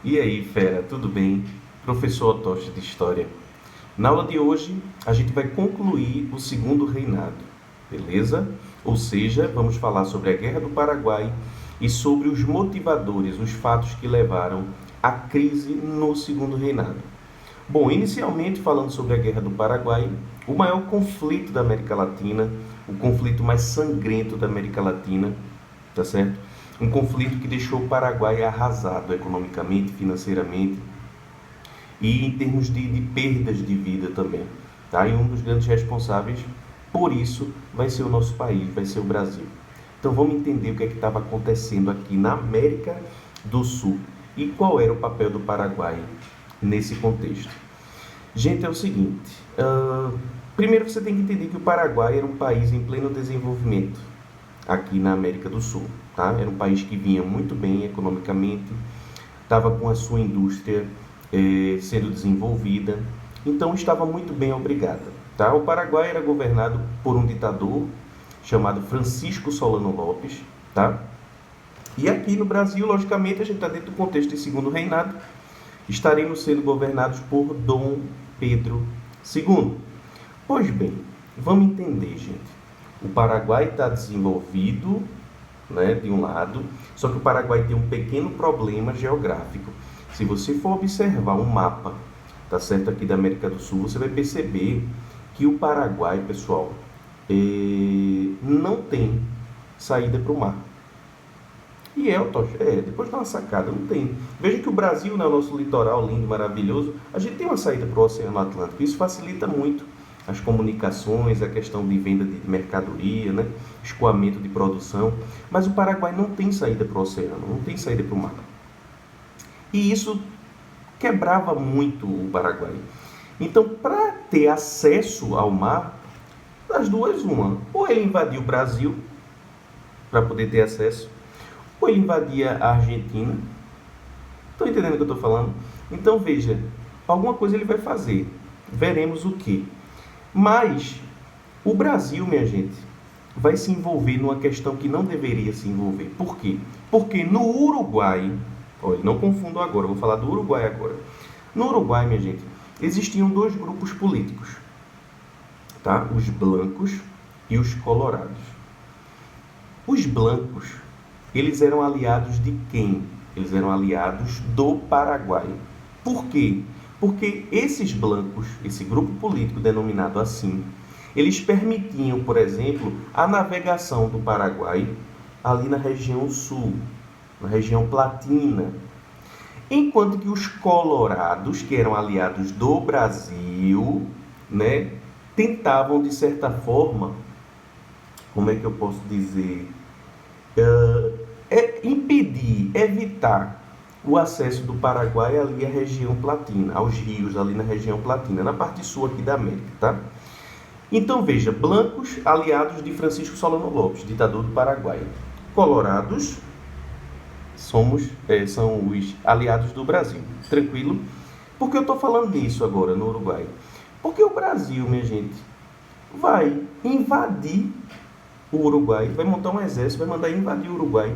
E aí, fera, tudo bem? Professor Otoshi de História. Na aula de hoje, a gente vai concluir o Segundo Reinado, beleza? Ou seja, vamos falar sobre a Guerra do Paraguai e sobre os motivadores, os fatos que levaram à crise no Segundo Reinado. Bom, inicialmente falando sobre a Guerra do Paraguai, o maior conflito da América Latina, o conflito mais sangrento da América Latina, tá certo? Um conflito que deixou o Paraguai arrasado economicamente, financeiramente e em termos de perdas de vida também, tá? E um dos grandes responsáveis por isso vai ser o nosso país, vai ser o Brasil. Então vamos entender o que é que estava acontecendo aqui na América do Sul e qual era o papel do Paraguai nesse contexto. Gente, é o seguinte, primeiro você tem que entender que o Paraguai era um país em pleno desenvolvimento aqui na América do Sul, tá? Era um país que vinha muito bem economicamente, estava com a sua indústria sendo desenvolvida, então estava muito bem obrigada, tá? O Paraguai era governado por um ditador chamado Francisco Solano Lopes, tá? E aqui no Brasil, logicamente, a gente está dentro do contexto de Segundo Reinado, estaremos sendo governados por Dom Pedro II. Pois bem, vamos entender, gente. O Paraguai está desenvolvido, né, de um lado, só que o Paraguai tem um pequeno problema geográfico. Se você for observar um mapa, tá certo, aqui da América do Sul, você vai perceber que o Paraguai, pessoal, não tem saída para o mar. E depois de uma sacada, não tem. Veja que o Brasil, né, o nosso litoral lindo, maravilhoso, a gente tem uma saída para o Oceano Atlântico. Isso facilita muito as comunicações, a questão de venda de mercadoria, né, escoamento de produção. Mas o Paraguai não tem saída para o oceano, não tem saída para o mar. E isso quebrava muito o Paraguai. Então, para ter acesso ao mar, das duas, uma. Ou ele invadia o Brasil, para poder ter acesso, ou ele invadia a Argentina. Estão entendendo o que eu estou falando? Então, veja, alguma coisa ele vai fazer. Veremos o que. Mas o Brasil, minha gente, vai se envolver numa questão que não deveria se envolver. Por quê? Porque no Uruguai, olha, não confundam agora, vou falar do Uruguai agora. No Uruguai, minha gente, existiam dois grupos políticos, tá? Os blancos e os colorados. Os blancos, eles eram aliados de quem? Eles eram aliados do Paraguai. Por quê? Porque esses blancos, esse grupo político denominado assim, eles permitiam, por exemplo, a navegação do Paraguai ali na região sul, na região platina. Enquanto que os colorados, que eram aliados do Brasil, né, tentavam, de certa forma, como é que eu posso dizer, impedir, evitar o acesso do Paraguai ali à região platina, aos rios ali na região platina, na parte sul aqui da América, tá? Então veja, blancos aliados de Francisco Solano Lopes, ditador do Paraguai. Colorados são os aliados do Brasil, tranquilo? Por que eu estou falando nisso agora no Uruguai? Porque o Brasil, minha gente, vai invadir o Uruguai, vai montar um exército, vai mandar invadir o Uruguai,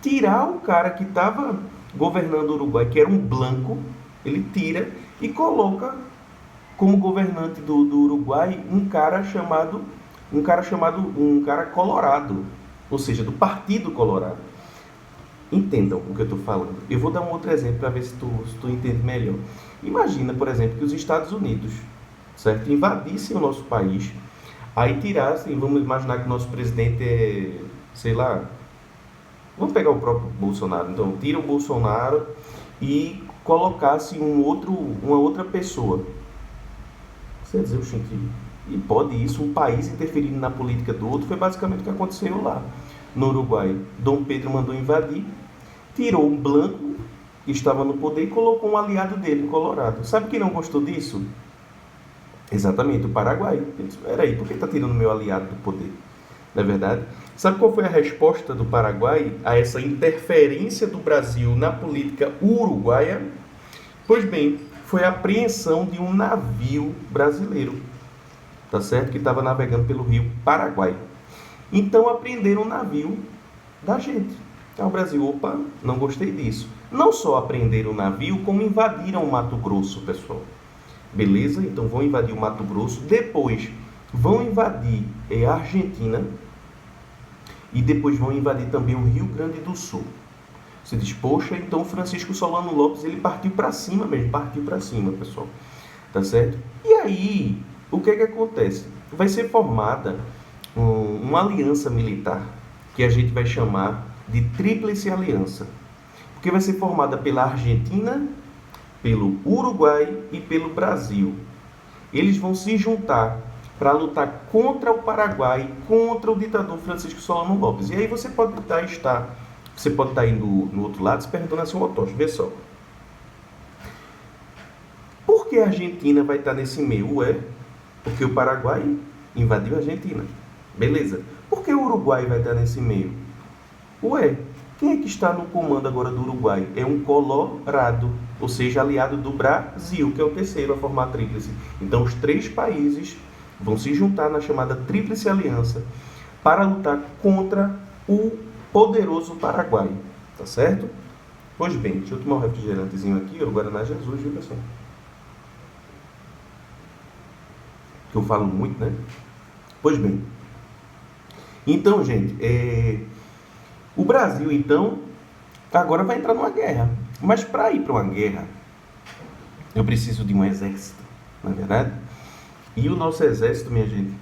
tirar o cara que estava governando o Uruguai, que era um branco, ele tira e coloca como governante do Uruguai um cara colorado, ou seja, do Partido Colorado. Entendam o que eu estou falando. Eu vou dar um outro exemplo para ver se tu entende melhor. Imagina, por exemplo, que os Estados Unidos, certo, invadissem o nosso país, aí tirassem, vamos imaginar que o nosso presidente é, sei lá, vamos pegar o próprio Bolsonaro, então tira o Bolsonaro e colocasse uma outra pessoa. Você dizer, e pode isso, um país interferindo na política do outro, foi basicamente o que aconteceu lá no Uruguai. Dom Pedro mandou invadir, tirou um branco que estava no poder e colocou um aliado dele, um colorado. Sabe quem não gostou disso? Exatamente, o Paraguai. Ele disse, peraí, por que está tirando meu aliado do poder? Não é verdade? Sabe qual foi a resposta do Paraguai a essa interferência do Brasil na política uruguaia? Pois bem, foi a apreensão de um navio brasileiro, tá certo? Que estava navegando pelo rio Paraguai. Então apreenderam um navio da gente. Aí o Brasil, opa, não gostei disso. Não só apreenderam o navio, como invadiram o Mato Grosso, pessoal. Beleza? Então vão invadir o Mato Grosso, depois vão invadir a Argentina e depois vão invadir também o Rio Grande do Sul. Você diz, poxa, então o Francisco Solano Lopes, ele partiu para cima mesmo, partiu para cima, pessoal. Tá certo? E aí, o que é que acontece? Vai ser formada uma aliança militar, que a gente vai chamar de Tríplice Aliança. Porque vai ser formada pela Argentina, pelo Uruguai e pelo Brasil. Eles vão se juntar para lutar contra o Paraguai, contra o ditador Francisco Solano Lopes. E aí você pode estar aí no outro lado se perguntando assim, Otócio, vê só. Por que a Argentina vai estar nesse meio? Porque o Paraguai invadiu a Argentina. Beleza. Por que o Uruguai vai estar nesse meio? Quem é que está no comando agora do Uruguai? É um Colorado, ou seja, aliado do Brasil, que é o terceiro a formar a tríplice. Então, os 3 países vão se juntar na chamada Tríplice Aliança para lutar contra o poderoso Paraguai. Tá certo? Pois bem, deixa eu tomar um refrigerantezinho aqui, o Guaraná Jesus, viu, pessoal? Que eu falo muito, né? Pois bem. Então, gente, o Brasil, então, agora vai entrar numa guerra. Mas para ir para uma guerra, eu preciso de um exército, não é verdade? E o nosso exército, minha gente,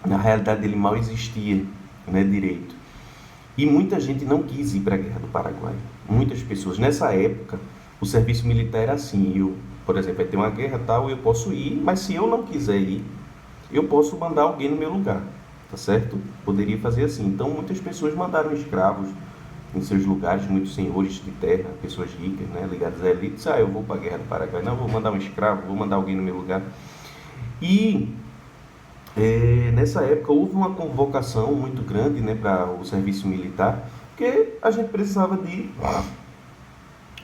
na realidade ele mal existia, né, direito. E muita gente não quis ir para a Guerra do Paraguai. Muitas pessoas. Nessa época, o serviço militar era assim. Por exemplo, vai ter uma guerra tal, eu posso ir, mas se eu não quiser ir, eu posso mandar alguém no meu lugar. Tá certo? Poderia fazer assim. Então, muitas pessoas mandaram escravos em seus lugares, muitos senhores de terra, pessoas ricas, né, ligadas à elite. Eu vou para a Guerra do Paraguai. Não, vou mandar um escravo, vou mandar alguém no meu lugar. E nessa época houve uma convocação muito grande, né, para o serviço militar, porque a gente precisava de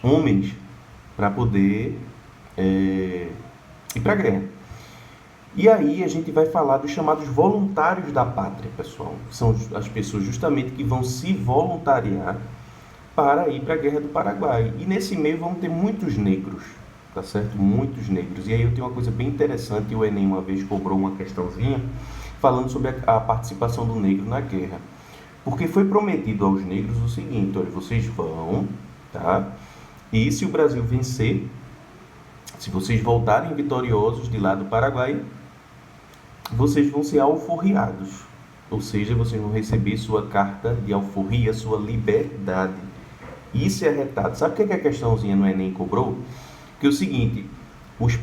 homens para poder ir para a guerra. E aí a gente vai falar dos chamados voluntários da pátria, pessoal. São as pessoas justamente que vão se voluntariar para ir para a Guerra do Paraguai. E nesse meio vão ter muitos negros, tá certo? Muitos negros. E aí eu tenho uma coisa bem interessante, o Enem uma vez cobrou uma questãozinha falando sobre a participação do negro na guerra. Porque foi prometido aos negros o seguinte, olha, vocês vão, tá? E se o Brasil vencer, se vocês voltarem vitoriosos de lá do Paraguai, vocês vão ser alforriados. Ou seja, vocês vão receber sua carta de alforria, sua liberdade. Isso é arretado. Sabe o que a questãozinha no Enem cobrou? Que é o seguinte, os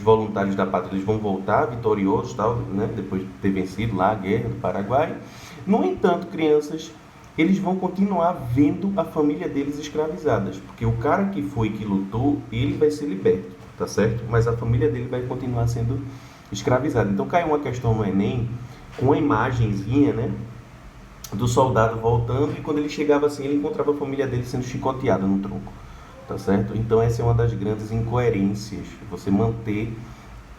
voluntários da pátria eles vão voltar vitoriosos, tal, né, depois de ter vencido lá a guerra do Paraguai. No entanto, crianças, eles vão continuar vendo a família deles escravizadas, porque o cara que lutou, ele vai ser liberto, tá certo? Mas a família dele vai continuar sendo escravizada. Então caiu uma questão no Enem com uma imagenzinha, né, do soldado voltando, e quando ele chegava assim, ele encontrava a família dele sendo chicoteada no tronco. Tá certo? Então essa é uma das grandes incoerências, você manter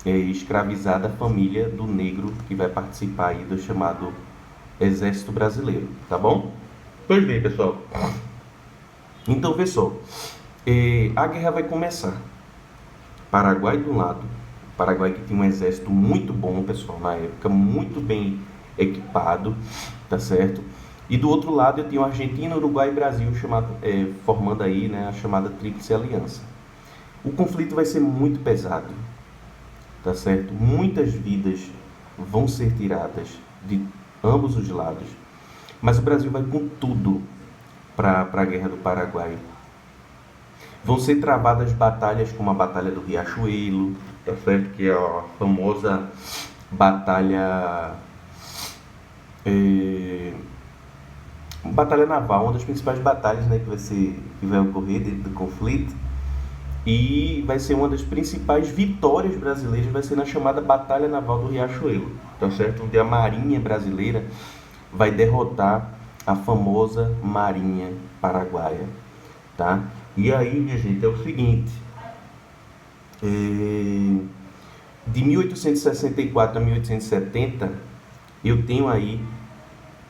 escravizada a família do negro que vai participar aí do chamado Exército Brasileiro, tá bom? Pois bem, pessoal. Então, vê só, a guerra vai começar. Paraguai de um lado, Paraguai que tinha um exército muito bom, pessoal, na época, muito bem equipado, tá certo? E do outro lado eu tenho Argentina, Uruguai e Brasil formando aí, né, a chamada Tríplice Aliança. O conflito vai ser muito pesado, tá certo? Muitas vidas vão ser tiradas de ambos os lados, mas o Brasil vai com tudo para a Guerra do Paraguai. Vão ser travadas batalhas como a Batalha do Riachuelo, tá certo? Que é a famosa batalha batalha naval, uma das principais batalhas, né, que vai ocorrer dentro do conflito, e vai ser uma das principais vitórias brasileiras, vai ser na chamada Batalha Naval do Riachuelo, tá certo? Onde a Marinha brasileira vai derrotar a famosa Marinha Paraguaia, tá? E aí, minha gente, é o seguinte, de 1864 a 1870, eu tenho aí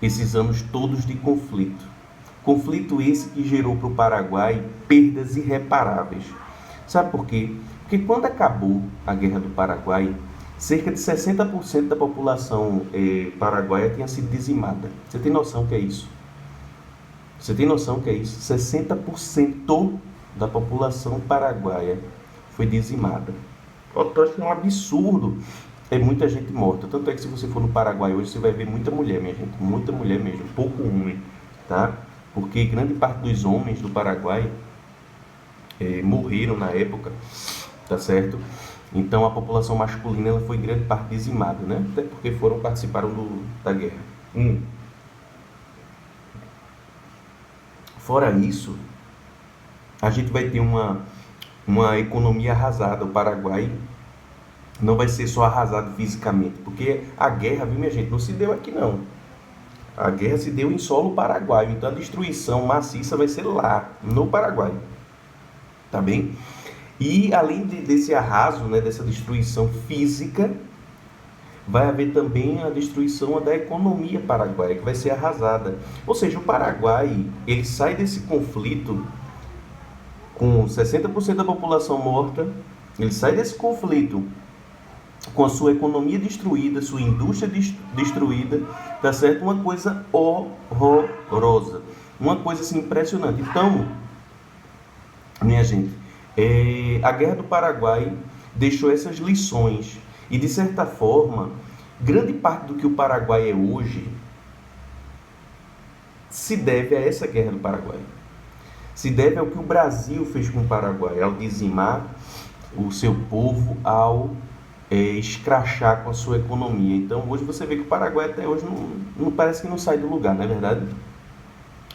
esses anos todos de conflito. Conflito esse que gerou para o Paraguai perdas irreparáveis. Sabe por quê? Porque quando acabou a Guerra do Paraguai, cerca de 60% da população paraguaia tinha sido dizimada. Você tem noção que é isso? Você tem noção que é isso? 60% da população paraguaia foi dizimada. Eu acho que é um absurdo. É muita gente morta. Tanto é que se você for no Paraguai hoje, você vai ver muita mulher, minha gente. Muita mulher mesmo. Pouco homem, tá? Porque grande parte dos homens do Paraguai morreram na época, tá certo? Então a população masculina ela foi em grande parte dizimada, né? Até porque participaram da guerra. Fora isso, a gente vai ter uma economia arrasada. O Paraguai não vai ser só arrasado fisicamente, porque a guerra, viu, minha gente, não se deu aqui não. A guerra se deu em solo paraguaio, então a destruição maciça vai ser lá, no Paraguai. Tá bem? E além desse arraso, né, dessa destruição física, vai haver também a destruição da economia paraguaia, que vai ser arrasada. Ou seja, o Paraguai, ele sai desse conflito com 60% da população morta, ele sai desse conflito com a sua economia destruída, sua indústria destruída, tá certo? Uma coisa horrorosa, uma coisa assim impressionante. Então, minha gente, a Guerra do Paraguai deixou essas lições e, de certa forma, grande parte do que o Paraguai é hoje se deve a essa Guerra do Paraguai. Se deve ao que o Brasil fez com o Paraguai, ao dizimar o seu povo, ao escrachar com a sua economia. Então, hoje você vê que o Paraguai até hoje não parece que não sai do lugar, não é verdade?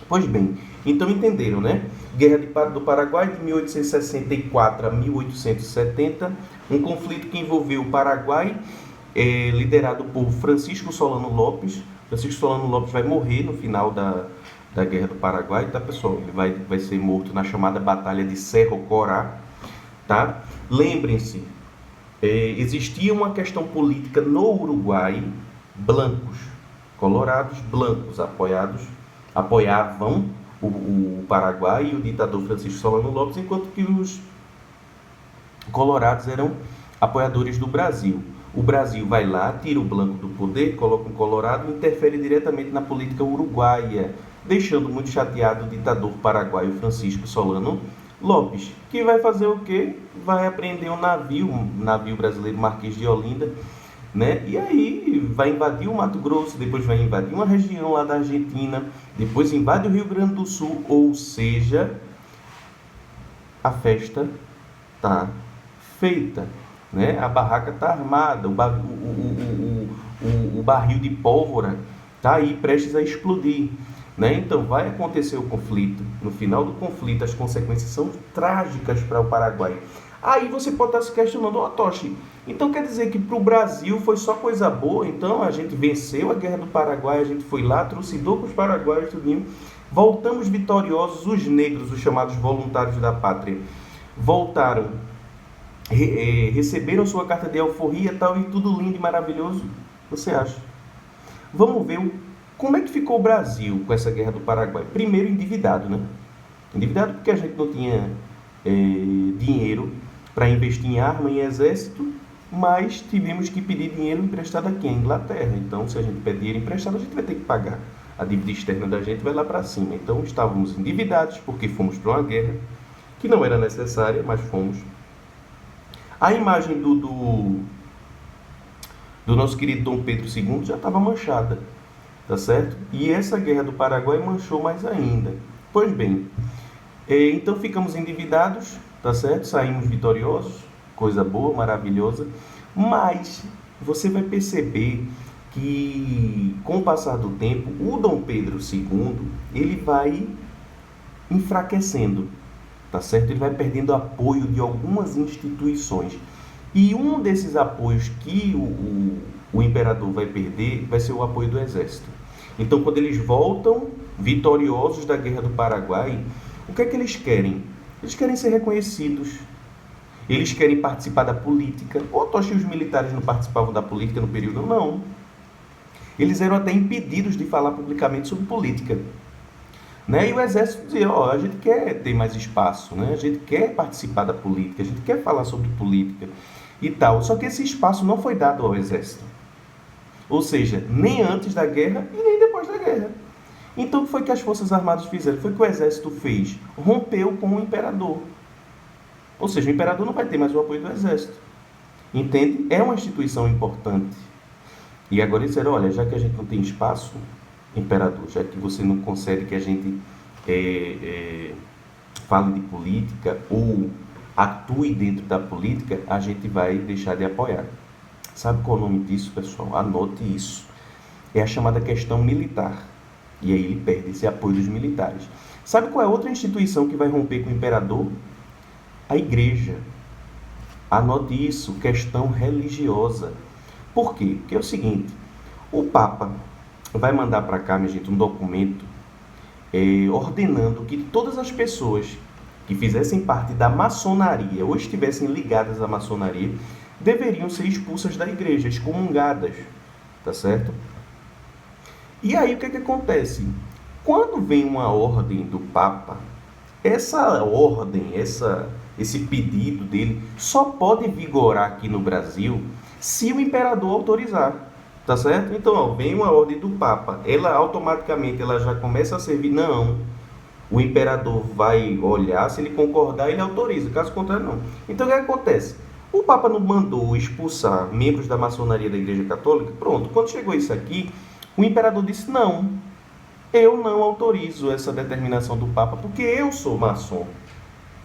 Pois bem, então entenderam, né? Guerra do Paraguai de 1864 a 1870, um conflito que envolveu o Paraguai, liderado por Francisco Solano Lopes. Francisco Solano Lopes vai morrer no final da Guerra do Paraguai, tá, pessoal? Ele vai ser morto na chamada Batalha de Cerro Corá, tá? Lembrem-se, existia uma questão política no Uruguai, blancos, colorados, blancos, apoiavam o Paraguai e o ditador Francisco Solano Lopes, enquanto que os colorados eram apoiadores do Brasil. O Brasil vai lá, tira o branco do poder, coloca um colorado e interfere diretamente na política uruguaia, deixando muito chateado o ditador paraguaio Francisco Solano Lopes, que vai fazer o quê? Vai apreender um navio brasileiro Marquês de Olinda, né? E aí vai invadir o Mato Grosso, depois vai invadir uma região lá da Argentina, depois invade o Rio Grande do Sul, ou seja, a festa tá feita, né? A barraca tá armada, o barril de pólvora tá aí prestes a explodir, né? Então vai acontecer o conflito. No final do conflito, as consequências são trágicas para o Paraguai. Aí você pode estar se questionando, Toshi, então quer dizer que para o Brasil foi só coisa boa? Então a gente venceu a Guerra do Paraguai, a gente foi lá, trucidou com os paraguaios, tudinho, voltamos vitoriosos, os negros, os chamados voluntários da pátria, voltaram, receberam sua carta de alforria e tal, e tudo lindo e maravilhoso? Você acha? Vamos ver como é que ficou o Brasil com essa Guerra do Paraguai. Primeiro, endividado, né? Endividado porque a gente não tinha dinheiro para investir em arma e exército, mas tivemos que pedir dinheiro emprestado aqui, em Inglaterra. Então, se a gente pedir dinheiro emprestado, a gente vai ter que pagar. A dívida externa da gente vai lá para cima. Então, estávamos endividados porque fomos para uma guerra que não era necessária, mas fomos. A imagem do nosso querido Dom Pedro II já estava manchada, tá certo? E essa Guerra do Paraguai manchou mais ainda. Pois bem, então ficamos endividados, tá certo? Saímos vitoriosos, coisa boa, maravilhosa, mas você vai perceber que com o passar do tempo, o Dom Pedro II, ele vai enfraquecendo, tá certo? Ele vai perdendo apoio de algumas instituições. E um desses apoios que o imperador vai perder vai ser o apoio do exército. Então, quando eles voltam vitoriosos da Guerra do Paraguai, o que é que eles querem? Eles querem ser reconhecidos. Eles querem participar da política. Ou Toshi, os militares não participavam da política no período? Não. Eles eram até impedidos de falar publicamente sobre política. Né? E o exército dizia, ó, a gente quer ter mais espaço, né? A gente quer participar da política, a gente quer falar sobre política e tal. Só que esse espaço não foi dado ao exército. Ou seja, nem antes da guerra e nem depois da guerra. Então, o que foi que as Forças Armadas fizeram? Foi o que o exército fez? Rompeu com o imperador. Ou seja, o imperador não vai ter mais o apoio do exército. Entende? É uma instituição importante. E agora eles disseram, olha, já que a gente não tem espaço, imperador, já que você não concede que a gente fale de política ou atue dentro da política, a gente vai deixar de apoiar. Sabe qual é o nome disso, pessoal? Anote isso. É a chamada questão militar. E aí ele perde esse apoio dos militares. Sabe qual é a outra instituição que vai romper com o imperador? A igreja. Anote isso, questão religiosa. Por quê? Porque é o seguinte, o Papa vai mandar para cá, minha gente, um documento ordenando que todas as pessoas que fizessem parte da maçonaria ou estivessem ligadas à maçonaria deveriam ser expulsas da igreja, excomungadas, tá certo? E aí o que acontece? Quando vem uma ordem do Papa, essa ordem, esse pedido dele só pode vigorar aqui no Brasil se o imperador autorizar, tá certo? Então, ó, vem uma ordem do Papa, ela automaticamente ela já começa a servir, não. O imperador vai olhar, se ele concordar, ele autoriza, caso contrário, não. Então, o que acontece? O Papa não mandou expulsar membros da maçonaria da Igreja Católica? Pronto, quando chegou isso aqui, o imperador disse, não, eu não autorizo essa determinação do Papa, porque eu sou maçom.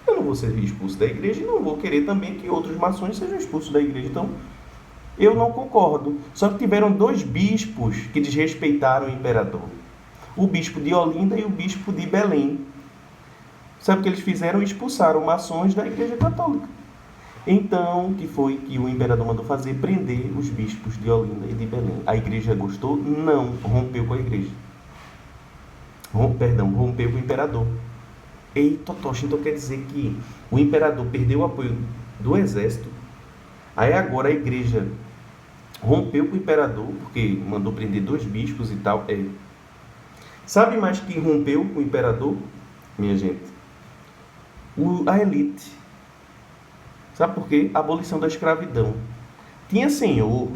Eu não vou ser expulso da igreja e não vou querer também que outros maçons sejam expulsos da igreja. Então, eu não concordo. Só que tiveram dois bispos que desrespeitaram o imperador. O bispo de Olinda e o bispo de Belém. Sabe o que eles fizeram? Expulsaram maçons da igreja católica. Então, o que foi que o imperador mandou fazer? Prender os bispos de Olinda e de Belém. A igreja gostou? Não. Rompeu com a igreja. Rompeu com o imperador. Eita, Tocha, então quer dizer que o imperador perdeu o apoio do exército, aí agora a igreja rompeu com o imperador, porque mandou prender dois bispos e tal. Sabe mais quem rompeu com o imperador, minha gente? A elite. Sabe por quê? A abolição da escravidão. Tinha senhor,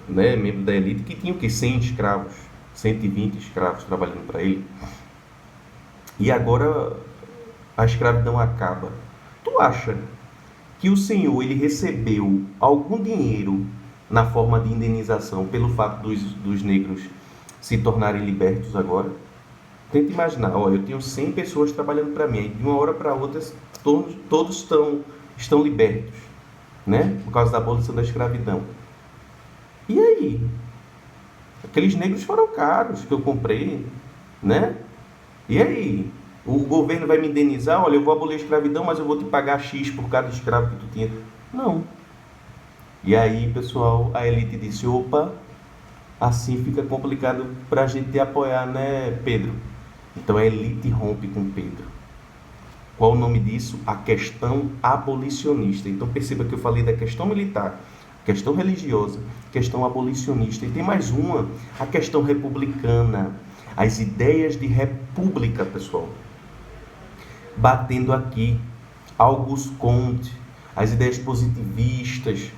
né, membro da elite, que tinha o quê? 100 escravos, 120 escravos trabalhando para ele. E agora a escravidão acaba. Tu acha que o senhor ele recebeu algum dinheiro na forma de indenização pelo fato dos negros se tornarem libertos agora? Tenta imaginar, ó, eu tenho 100 pessoas trabalhando para mim, de uma hora para outra todos estão libertos, né? Por causa da abolição da escravidão. E aí? Aqueles negros foram caros que eu comprei, né? E aí? O governo vai me indenizar? Olha, eu vou abolir a escravidão, mas eu vou te pagar X por cada escravo que tu tinha. Não. E aí, pessoal, a elite disse, opa, assim fica complicado para a gente te apoiar, né, Pedro? Então a elite rompe com Pedro. Qual o nome disso? A questão abolicionista. Então perceba que eu falei da questão militar, questão religiosa, questão abolicionista. E tem mais uma, a questão republicana. As ideias de república, pessoal. Batendo aqui, Auguste Comte, as ideias positivistas,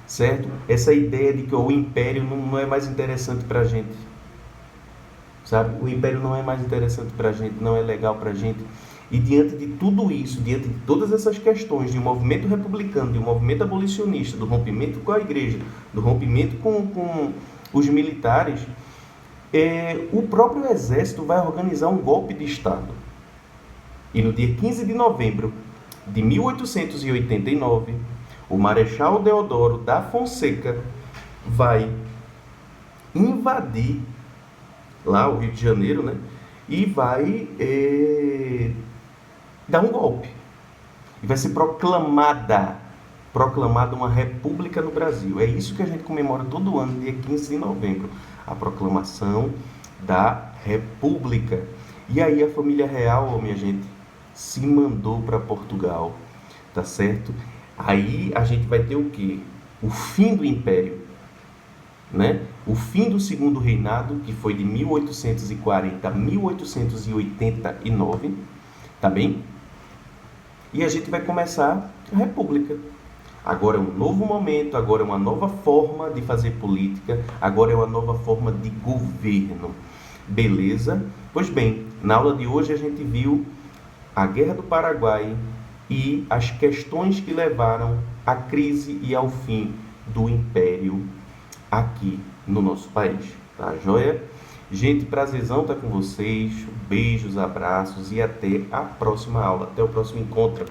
certo? Essa ideia de que o império não é mais interessante para a gente, sabe? O império não é mais interessante para a gente, não é legal para a gente. E diante de tudo isso, diante de todas essas questões de um movimento republicano, de um movimento abolicionista, do rompimento com a igreja, do rompimento com os militares, o próprio exército vai organizar um golpe de Estado. E no dia 15 de novembro de 1889, o Marechal Deodoro da Fonseca vai invadir lá o Rio de Janeiro, né? E vai dar um golpe. E vai ser proclamada uma república no Brasil. É isso que a gente comemora todo ano, dia 15 de novembro. A proclamação da república. E aí a família real, minha gente, se mandou para Portugal, tá certo? Aí a gente vai ter o quê? O fim do império, né? o fim do segundo reinado, que foi de 1840 a 1889, tá bem? E a gente vai começar a República. Agora é um novo momento, agora é uma nova forma de fazer política, agora é uma nova forma de governo. Beleza? Pois bem, na aula de hoje a gente viu a Guerra do Paraguai e as questões que levaram à crise e ao fim do Império aqui no nosso país. Tá joia? Gente, prazerzão estar com vocês. Beijos, abraços e até a próxima aula. Até o próximo encontro.